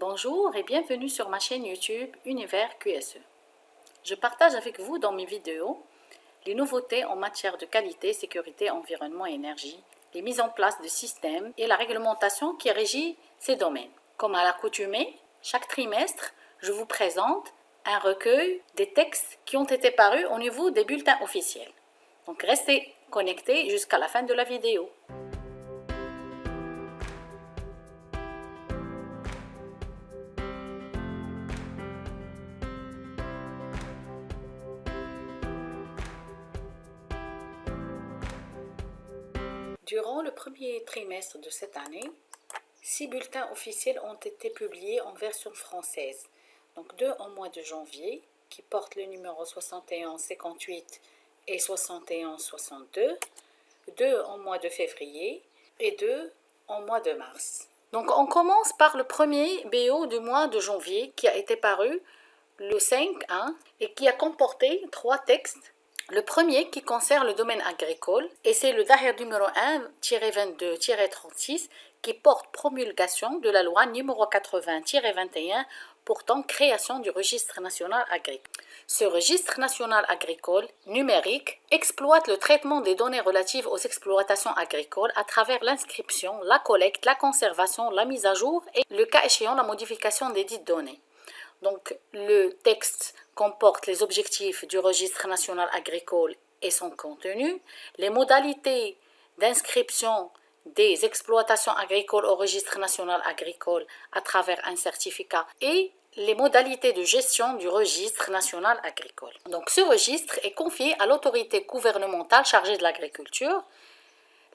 Bonjour et bienvenue sur ma chaîne YouTube Univers QSE. Je partage avec vous dans mes vidéos les nouveautés en matière de qualité, sécurité, environnement et énergie, les mises en place de systèmes et la réglementation qui régit ces domaines. Comme à l'accoutumée, chaque trimestre, je vous présente un recueil des textes qui ont été parus au niveau des bulletins officiels. Donc restez connectés jusqu'à la fin de la vidéo. Durant le premier trimestre de cette année, 6 bulletins officiels ont été publiés en version française. Donc 2 au mois de janvier, qui portent le numéro 6158 et 6162, 2 au mois de février et 2 au mois de mars. Donc on commence par le premier BO du mois de janvier qui a été paru le 5-1 et qui a comporté 3 textes. Le premier qui concerne le domaine agricole et c'est le Dahir numéro 1-22-36 qui porte promulgation de la loi numéro 80-21 portant création du registre national agricole. Ce registre national agricole numérique exploite le traitement des données relatives aux exploitations agricoles à travers l'inscription, la collecte, la conservation, la mise à jour et le cas échéant la modification des dites données. Donc, le texte comporte les objectifs du registre national agricole et son contenu, les modalités d'inscription des exploitations agricoles au registre national agricole à travers un certificat et les modalités de gestion du registre national agricole. Donc, ce registre est confié à l'autorité gouvernementale chargée de l'agriculture.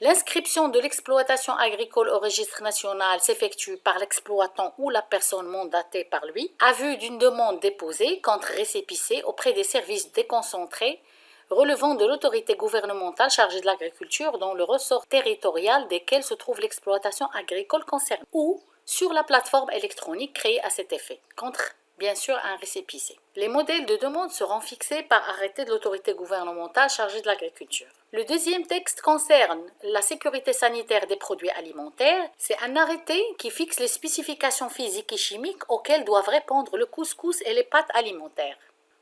L'inscription de l'exploitation agricole au registre national s'effectue par l'exploitant ou la personne mandatée par lui, à vue d'une demande déposée contre récépissé auprès des services déconcentrés relevant de l'autorité gouvernementale chargée de l'agriculture dans le ressort territorial desquels se trouve l'exploitation agricole concernée, ou sur la plateforme électronique créée à cet effet, contre bien sûr un récépissé. Les modèles de demande seront fixés par arrêté de l'autorité gouvernementale chargée de l'agriculture. Le deuxième texte concerne la sécurité sanitaire des produits alimentaires. C'est un arrêté qui fixe les spécifications physiques et chimiques auxquelles doivent répondre le couscous et les pâtes alimentaires.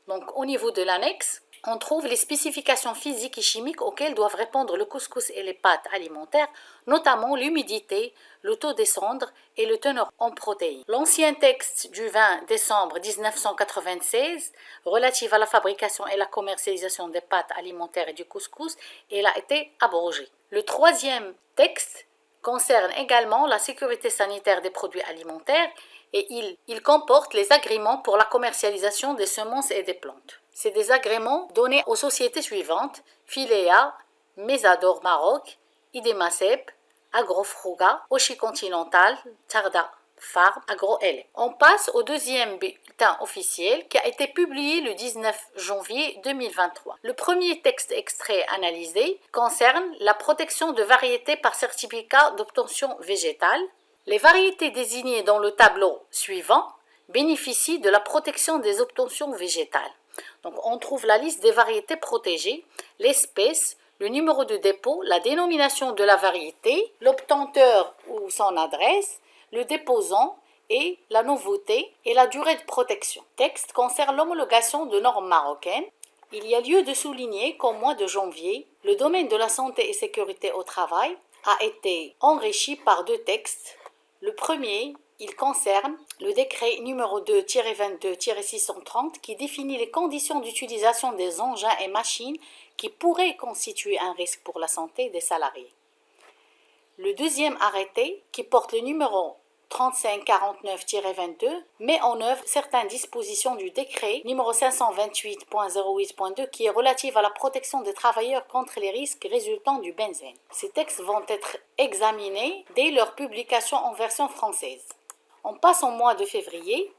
Donc au niveau de l'annexe, on trouve les spécifications physiques et chimiques auxquelles doivent répondre le couscous et les pâtes alimentaires, notamment l'humidité, le taux des cendres et le teneur en protéines. L'ancien texte du 20 décembre 1996 relatif à la fabrication et la commercialisation des pâtes alimentaires et du couscous, il a été abrogé. Le troisième texte concerne également la sécurité sanitaire des produits alimentaires et il comporte les agréments pour la commercialisation des semences et des plantes. C'est des agréments donnés aux sociétés suivantes: Filea, Mesador Maroc, Idemasep, Agrofruga, Oshi Continental, Tarda Farm, AgroL. On passe au deuxième bulletin officiel qui a été publié le 19 janvier 2023. Le premier texte extrait analysé concerne la protection de variétés par certificat d'obtention végétale. Les variétés désignées dans le tableau suivant bénéficient de la protection des obtentions végétales. Donc on trouve la liste des variétés protégées, l'espèce, le numéro de dépôt, la dénomination de la variété, l'obtenteur ou son adresse, le déposant et la nouveauté et la durée de protection. Texte concerne l'homologation de normes marocaines. Il y a lieu de souligner qu'au mois de janvier, le domaine de la santé et sécurité au travail a été enrichi par 2 textes. Le premier, il concerne le décret numéro 2-22-630 qui définit les conditions d'utilisation des engins et machines qui pourraient constituer un risque pour la santé des salariés. Le deuxième arrêté, qui porte le numéro 3549-22, met en œuvre certaines dispositions du décret numéro 528.08.2 qui est relative à la protection des travailleurs contre les risques résultant du benzène. Ces textes vont être examinés dès leur publication en version française. On passe au mois de février.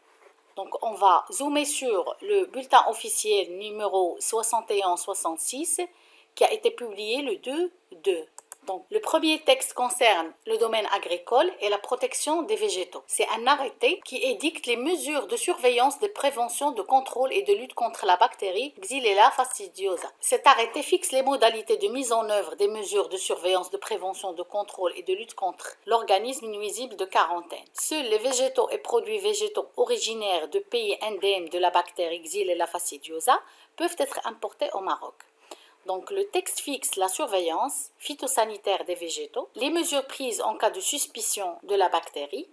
Donc on va zoomer sur le bulletin officiel numéro 6166 qui a été publié le 2-2. Donc, le premier texte concerne le domaine agricole et la protection des végétaux. C'est un arrêté qui édicte les mesures de surveillance, de prévention, de contrôle et de lutte contre la bactérie Xylella fastidiosa. Cet arrêté fixe les modalités de mise en œuvre des mesures de surveillance, de prévention, de contrôle et de lutte contre l'organisme nuisible de quarantaine. Seuls les végétaux et produits végétaux originaires de pays endèmes de la bactérie Xylella fastidiosa peuvent être importés au Maroc. Donc, le texte fixe la surveillance phytosanitaire des végétaux, les mesures prises en cas de suspicion de la bactérie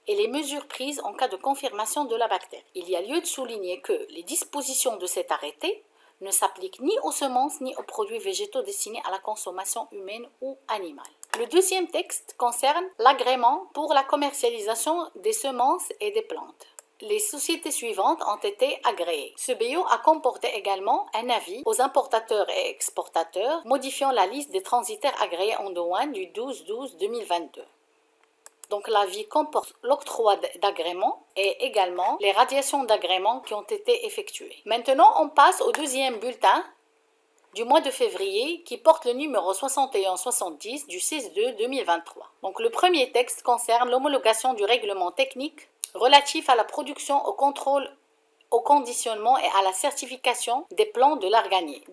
et les mesures prises en cas de confirmation de la bactérie. Il y a lieu de souligner que les dispositions de cet arrêté ne s'appliquent ni aux semences ni aux produits végétaux destinés à la consommation humaine ou animale. Le deuxième texte concerne l'agrément pour la commercialisation des semences et des plantes. Les sociétés suivantes ont été agréées. Ce BO a comporté également un avis aux importateurs et exportateurs modifiant la liste des transitaires agréés en douane du 12/12/2022. Donc l'avis comporte l'octroi d'agrément et également les radiations d'agrément qui ont été effectuées. Maintenant, on passe au deuxième bulletin du mois de février qui porte le numéro 6170 du 6/2/2023. Donc le premier texte concerne l'homologation du règlement technique relatif à la production, au contrôle, au conditionnement et à la certification des plants d'arganier.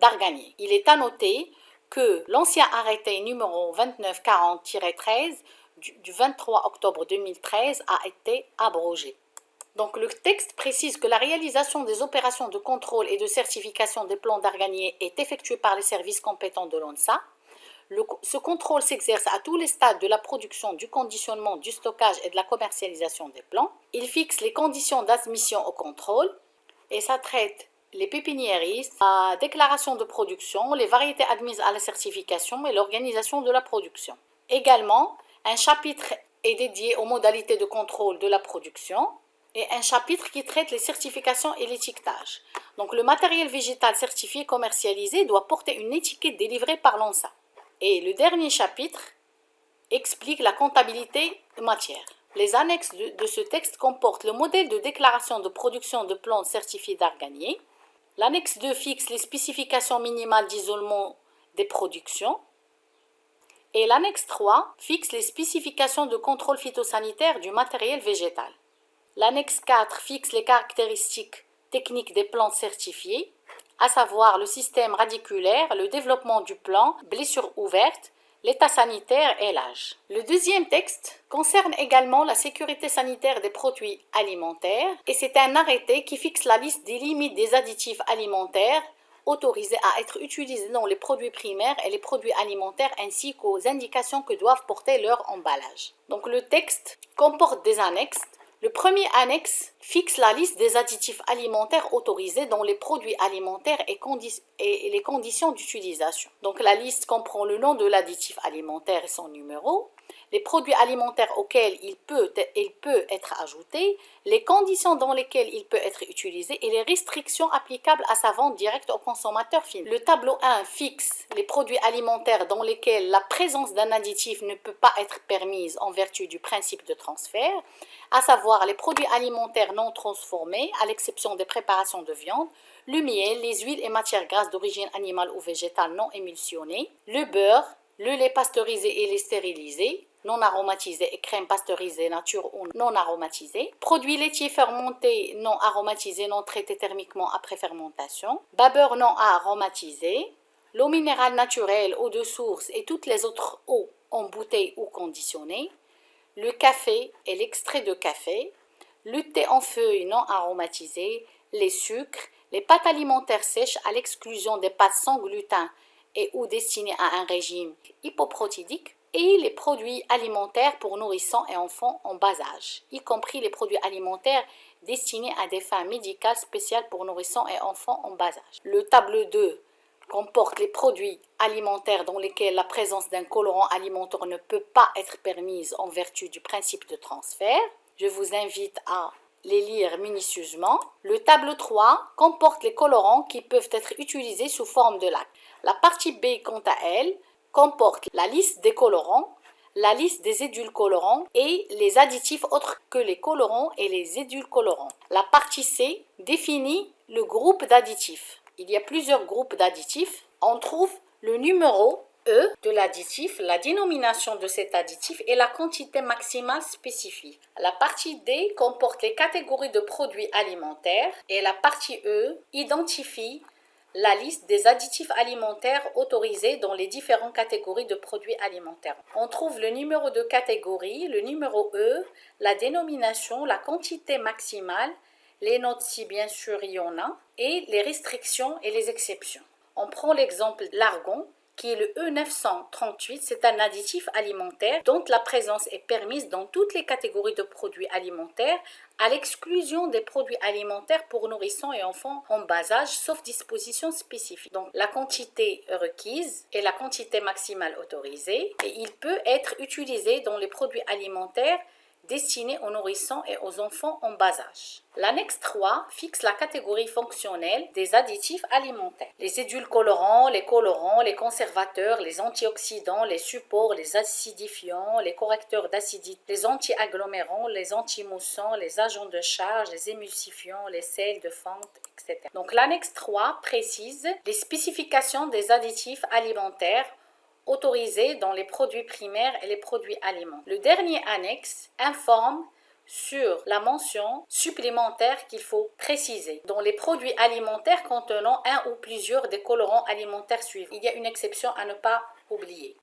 Il est à noter que l'ancien arrêté numéro 2940-13 du 23 octobre 2013 a été abrogé. Donc le texte précise que la réalisation des opérations de contrôle et de certification des plants d'arganier est effectuée par les services compétents de l'ONSA. Ce contrôle s'exerce à tous les stades de la production, du conditionnement, du stockage et de la commercialisation des plants. Il fixe les conditions d'admission au contrôle et ça traite les pépiniéristes, la déclaration de production, les variétés admises à la certification et l'organisation de la production. Également, un chapitre est dédié aux modalités de contrôle de la production et un chapitre qui traite les certifications et l'étiquetage. Donc le matériel végétal certifié commercialisé doit porter une étiquette délivrée par l'ONSA. Et le dernier chapitre explique la comptabilité matière. Les annexes de ce texte comportent le modèle de déclaration de production de plantes certifiées d'arganier. L'annexe 2 fixe les spécifications minimales d'isolement des productions. Et l'annexe 3 fixe les spécifications de contrôle phytosanitaire du matériel végétal. L'annexe 4 fixe les caractéristiques techniques des plantes certifiées, à savoir le système radiculaire, le développement du plant, blessure ouverte, l'état sanitaire et l'âge. Le deuxième texte concerne également la sécurité sanitaire des produits alimentaires et c'est un arrêté qui fixe la liste des limites des additifs alimentaires autorisés à être utilisés dans les produits primaires et les produits alimentaires ainsi qu'aux indications que doivent porter leur emballage. Donc le texte comporte des annexes. Le premier annexe fixe la liste des additifs alimentaires autorisés dans les produits alimentaires et les conditions d'utilisation. Donc la liste comprend le nom de l'additif alimentaire et son numéro, les produits alimentaires auxquels il peut être ajouté, les conditions dans lesquelles il peut être utilisé et les restrictions applicables à sa vente directe au consommateur final. Le tableau 1 fixe les produits alimentaires dans lesquels la présence d'un additif ne peut pas être permise en vertu du principe de transfert, à savoir les produits alimentaires non transformés, à l'exception des préparations de viande, le miel, les huiles et matières grasses d'origine animale ou végétale non émulsionnées, le beurre, le lait pasteurisé et lait stérilisé, non aromatisé et crème pasteurisée nature ou non aromatisée, produits laitiers fermentés non aromatisés non traités thermiquement après fermentation, babeur non aromatisé, l'eau minérale naturelle, eau de source et toutes les autres eaux en bouteille ou conditionnées, le café et l'extrait de café, le thé en feuilles non aromatisé, les sucres, les pâtes alimentaires sèches à l'exclusion des pâtes sans gluten et ou destinées à un régime hypoprotidique, et les produits alimentaires pour nourrissons et enfants en bas âge, y compris les produits alimentaires destinés à des fins médicales spéciales pour nourrissons et enfants en bas âge. Le tableau 2 comporte les produits alimentaires dans lesquels la présence d'un colorant alimentaire ne peut pas être permise en vertu du principe de transfert. Je vous invite à les lire minutieusement. Le tableau 3 comporte les colorants qui peuvent être utilisés sous forme de lac. La partie B, quant à elle, comporte la liste des colorants, la liste des édulcorants et les additifs autres que les colorants et les édulcorants. La partie C définit le groupe d'additifs. Il y a plusieurs groupes d'additifs. On trouve le numéro E de l'additif, la dénomination de cet additif et la quantité maximale spécifiée. La partie D comporte les catégories de produits alimentaires et la partie E identifie la liste des additifs alimentaires autorisés dans les différentes catégories de produits alimentaires. On trouve le numéro de catégorie, le numéro E, la dénomination, la quantité maximale, les notes si bien sûr il y en a, et les restrictions et les exceptions. On prend l'exemple de l'argon, qui est le E938, c'est un additif alimentaire dont la présence est permise dans toutes les catégories de produits alimentaires, à l'exclusion des produits alimentaires pour nourrissons et enfants en bas âge, sauf dispositions spécifiques. Donc, la quantité requise est la quantité maximale autorisée et il peut être utilisé dans les produits alimentaires destinés aux nourrissons et aux enfants en bas âge. L'annexe 3 fixe la catégorie fonctionnelle des additifs alimentaires. Les édulcorants, les conservateurs, les antioxydants, les supports, les acidifiants, les correcteurs d'acidité, les anti-agglomérants, les antimoussants, les agents de charge, les émulsifiants, les sels de fente, etc. Donc l'annexe 3 précise les spécifications des additifs alimentaires autorisés dans les produits primaires et les produits aliments. Le dernier annexe informe sur la mention supplémentaire qu'il faut préciser. Dans les produits alimentaires contenant un ou plusieurs des colorants alimentaires suivants. Il y a une exception à ne pas oublier.